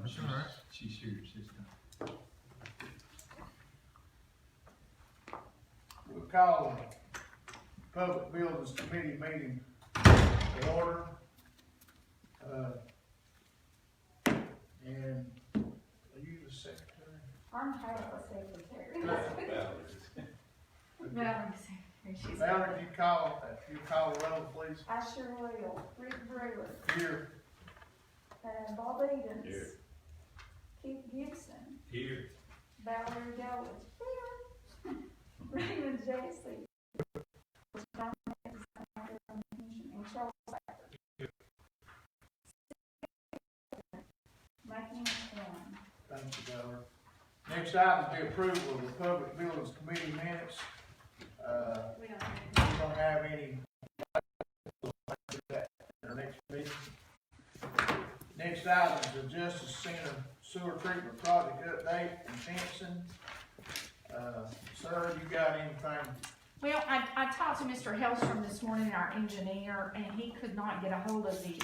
That's all right. She's here, she's done. We'll call the Public Buildings Committee meeting to order. And are you the secretary? I'm half a secretary. Valerie. Valerie secretary, she's. Valerie, if you call the roll, please. I sure will. Rick Brewer, Here. Bob Edens. Here. Keith Gibson, Here. Valerie Gowers, here. Raymond Jesse. And Charles Sacker. Making one. Thank you, Valerie. Next item is the approval of the Public Buildings Committee minutes. We don't We don't have any at our next meeting. Next item is the Justice Center Sewer Treatment Project update and fencing. Sir, you got anything? Well, I talked to Mr. Hellstrom this morning, our engineer, and he could not get a hold of the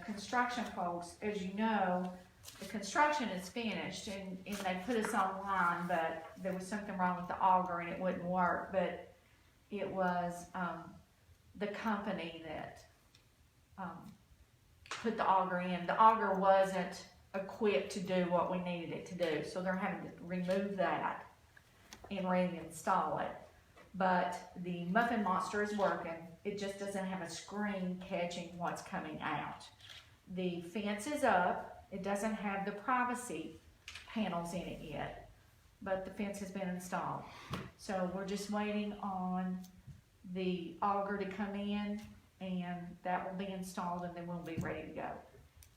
construction folks. As you know, the construction is finished and they put us online, but there was something wrong with the auger and it wouldn't work. But it was, the company that, put the auger in. The auger wasn't equipped to do what we needed it to do, so they're having to remove that and reinstall it. But the Muffin Monster is working. It just doesn't have a screen catching what's coming out. The fence is up. It doesn't have the privacy panels in it yet, but the fence has been installed. So we're just waiting on the auger to come in, and that will be installed, and then we'll be ready to go.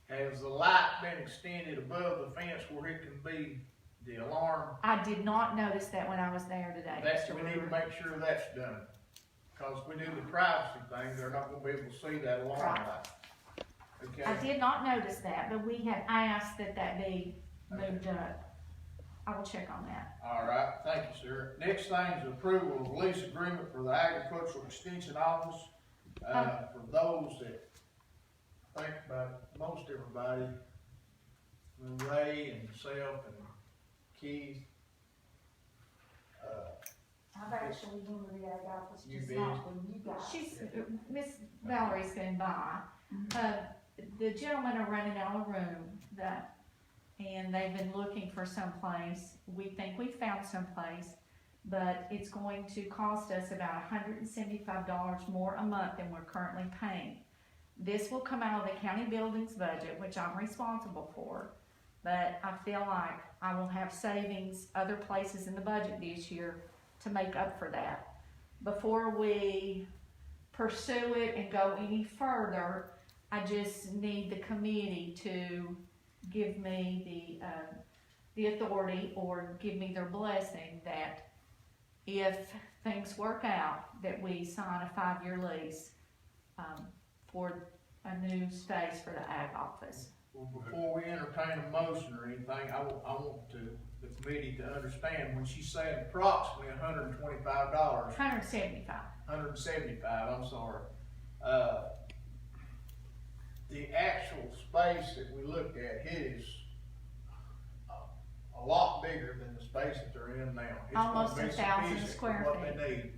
Has the light been extended above the fence where it can be the alarm? I did not notice that when I was there today. That's, Mr. we need to Brewer. make sure that's done. Cause we do the privacy thing, they're not gonna be able to see that alarm Right. light. Okay? I did not notice that, but we have asked that that be moved up. I will check on that. All right, thank you, sir. Next thing is approval of lease agreement for the Agricultural Extension Office. For those that think about most everybody, Ray and myself and Keith, I've actually been to the ag office, You just been? not with you guys. She's, Miss Valerie's been by. The gentlemen are running out of room and they've been looking for someplace. We think we found someplace, but it's going to cost us about $175 more a month than we're currently paying. This will come out of the county buildings budget, which I'm responsible for, but I feel like I will have savings other places in the budget this year to make up for that. Before we pursue it and go any further, I just need the committee to give me the authority or give me their blessing that if things work out, that we sign a 5-year lease for a new space for the ag office. well, before we entertain a motion or anything, I want the committee to understand, when she said approximately $125, $175. 175, I'm sorry. The actual space that we looked at, it is a lot bigger than the space that they're in now. It's gonna Almost be 1,000 sufficient for square what they need.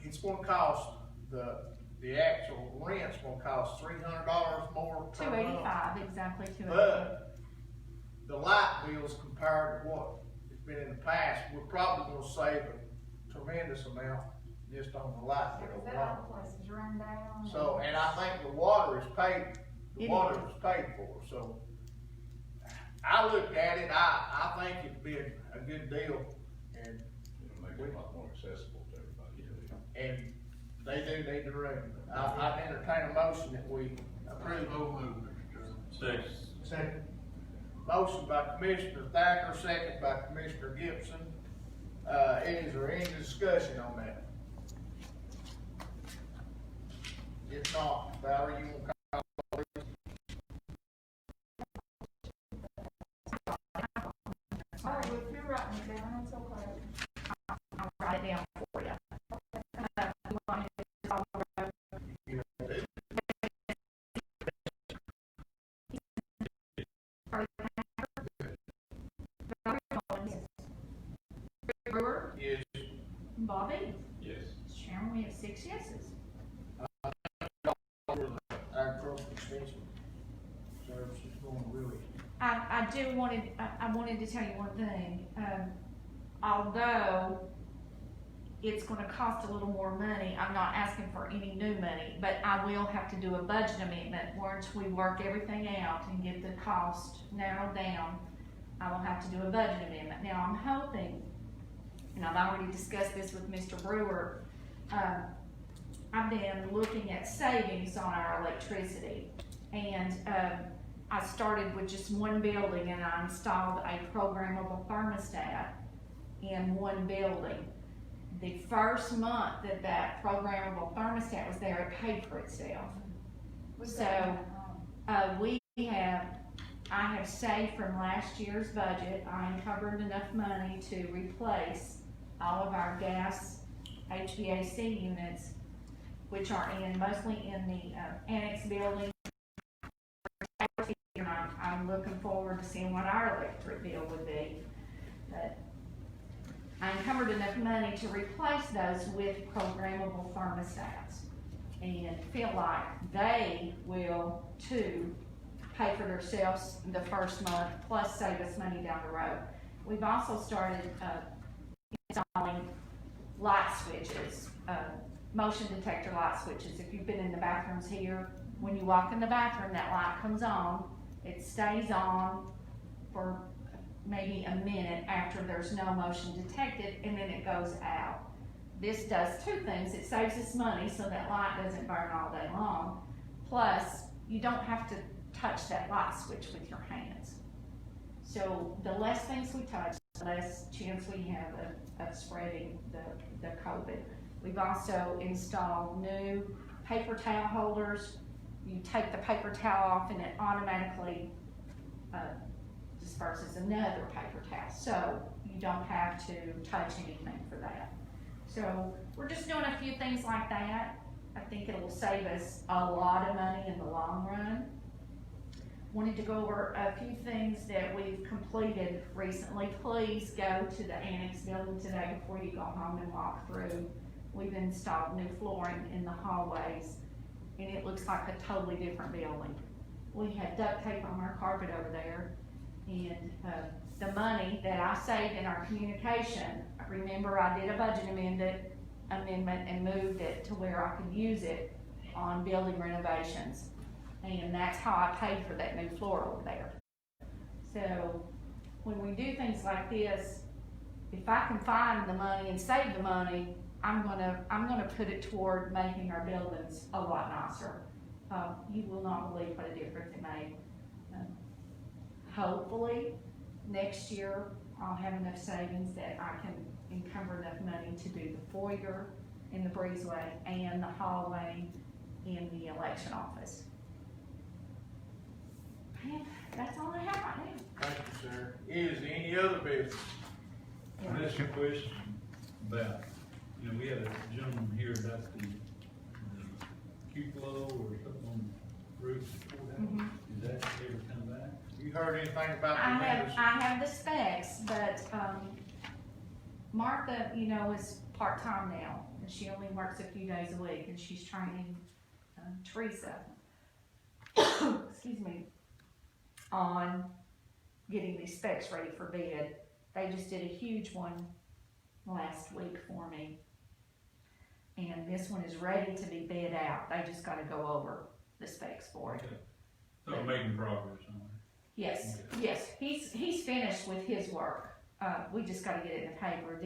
It's gonna cost, the actual rent's gonna cost $300 more per month. $285, exactly $285. But the light bills compared to what has been in the past, we're probably gonna save a tremendous amount just on the light bill Because that alone. other place is run down. So, and I think the water is paid, It for, so. I looked at it, I think it'd be a good deal, and, It'll make it a lot more accessible to everybody. and they do need the room. I'd entertain a motion that we approve. Second. Second. Motion by Commissioner Thacker, second by Commissioner Gibson. Is there any discussion on that? If not, Valerie, you want to call? Oh, if you're writing it down, it's okay. I'll write it down for you. You want me to call me at 6 yeses. Agricultural extension services going really. I wanted to tell you one thing, although it's gonna cost a little more money, I'm not asking for any new money, but I will have to do a budget amendment once we work everything out and get the cost narrowed down. I will have to do a budget amendment. Now, I'm hoping, and I've already discussed this with Mr. Brewer, I've been looking at savings on our electricity, and I started with just one building and I installed a programmable thermostat in one building. The first month that that programmable thermostat was there, it paid for itself. So, I have saved from last year's budget. I encumbered enough money to replace all of our gas HVAC units, which are mostly in the annex building. I'm looking forward to seeing what our electric bill would be. But I encumbered enough money to replace those with programmable thermostats and feel like they will too pay for themselves the first month, plus save us money down the road. We've also started installing light switches, motion detector light switches. If you've been in the bathrooms here, when you walk in the bathroom, that light comes on, it stays on for maybe a minute after there's no motion detected, and then it goes out. This does two things. It saves us money so that light doesn't burn all day long, plus you don't have to touch that light switch with your hands. So the less things we touch, the less chance we have of spreading the COVID. We've also installed new paper towel holders. You take the paper towel off and it automatically disperses another paper towel. So you don't have to touch anything for that. So we're just doing a few things like that. I think it will save us a lot of money in the long run. Wanted to go over a few things that we've completed recently. Please go to the annex building today before you go home and walk through. We've installed new flooring in the hallways, and it looks like a totally different building. We had duct tape on our carpet over there, and the money that I saved in our communication, remember I did a budget amendment and moved it to where I could use it on building renovations. And that's how I paid for that new floor over there. So when we do things like this, if I can find the money and save the money, I'm gonna put it toward making our buildings a lot nicer. You will not believe what a difference it made. Hopefully next year I'll have enough savings that I can encumber enough money to do the foyer in the breezeway and the hallway in the election office. And that's all I have right now. Thank you, sir. Is there any other business? Can I ask you a question about, we had a gentleman here about the cupola or something on the roof of the courthouse. Did that ever come back? You heard anything about the I windows? have the specs, but, Martha, is part-time now, and she only works a few days a week, and she's training, Teresa, excuse me, on getting these specs ready for bid. They just did a huge one last week for me. And this one is ready to be bid out. They just gotta go over the specs for it. Okay. So we're making progress on it. Yes, Okay. yes, he's finished with his work. We just gotta get it in the paper.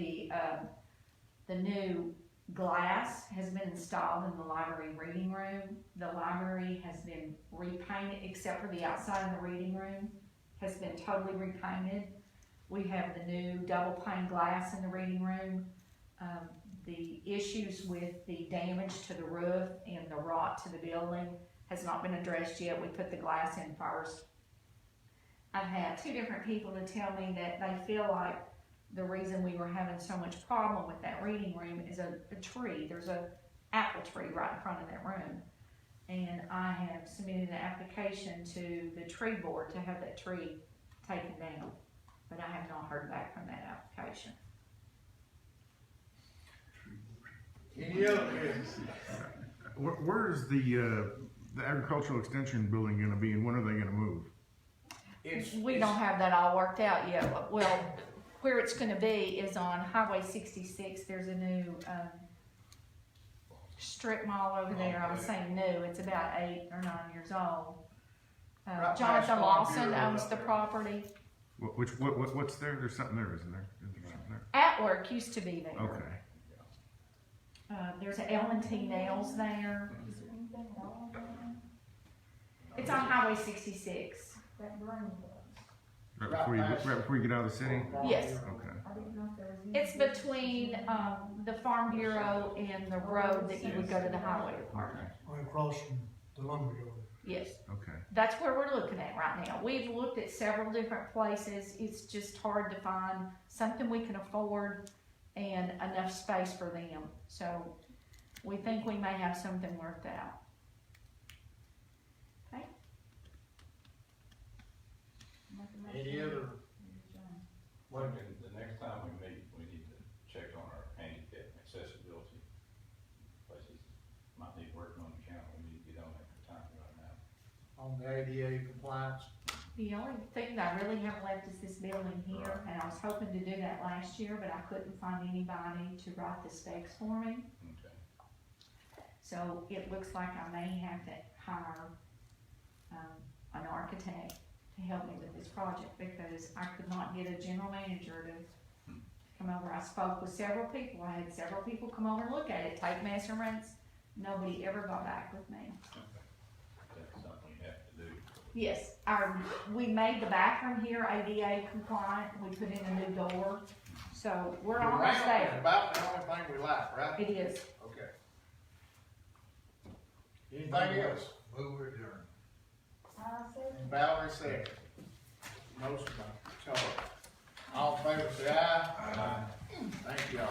The new glass has been installed in the library reading room. The library has been repainted, except for the outside of the reading room, has been totally repainted. We have the new double pane glass in the reading room. The issues with the damage to the roof and the rot to the building has not been addressed yet. We put the glass in first. I've had two different people to tell me that they feel like the reason we were having so much problem with that reading room is a tree. There's a apple tree right in front of that room. And I have submitted an application to the tree board to have that tree taken down. But I have not heard back from that application. Any other business? Where's the agricultural extension building gonna be, and when are they gonna move? We don't have that all worked out yet. Well, where it's gonna be is on Highway 66. There's a new, strip mall over there. I was saying new, it's about 8 or 9 years old. Right past Jonathan Farm Lawson Bureau owns up the there. property. What's there? There's something there, isn't there? Is there something there? Atwork used to be there. Okay. There's a L&T Nails there. It's on Highway 66. That brain was. Right before you get out of the city? Yes. Okay. I didn't know if there was any. It's between, the Farm Bureau and the road that you would go to the highway department. Right across from the lumber yard. Yes. Okay. That's where we're looking at right now. We've looked at several different places. It's just hard to find something we can afford and enough space for them. So we think we may have something worked out. Okay? Any other? Well, the next time we meet, we need to check on our handicap accessibility. Places might need working on the county, we need to get on that for time right now. On the ADA compliance? The only thing that I really have left is this building here, and I was hoping to do that last year, but I couldn't find anybody to write the specs for me. Okay. So it looks like I may have to hire, an architect to help me with this project, because I could not get a general manager to come over. I spoke with several people, I had several people come over and look at it, take measurements, nobody ever got back with me. That's something you have to do. Yes, we made the bathroom here ADA compliant, we put in a new door, so we're The almost ramp is there. about the only thing we like, right? It is. Okay. Anything else? Move adjourned. I said. Valerie second. Motion by Charlie. All in favor, say aye. Aye. Thank y'all.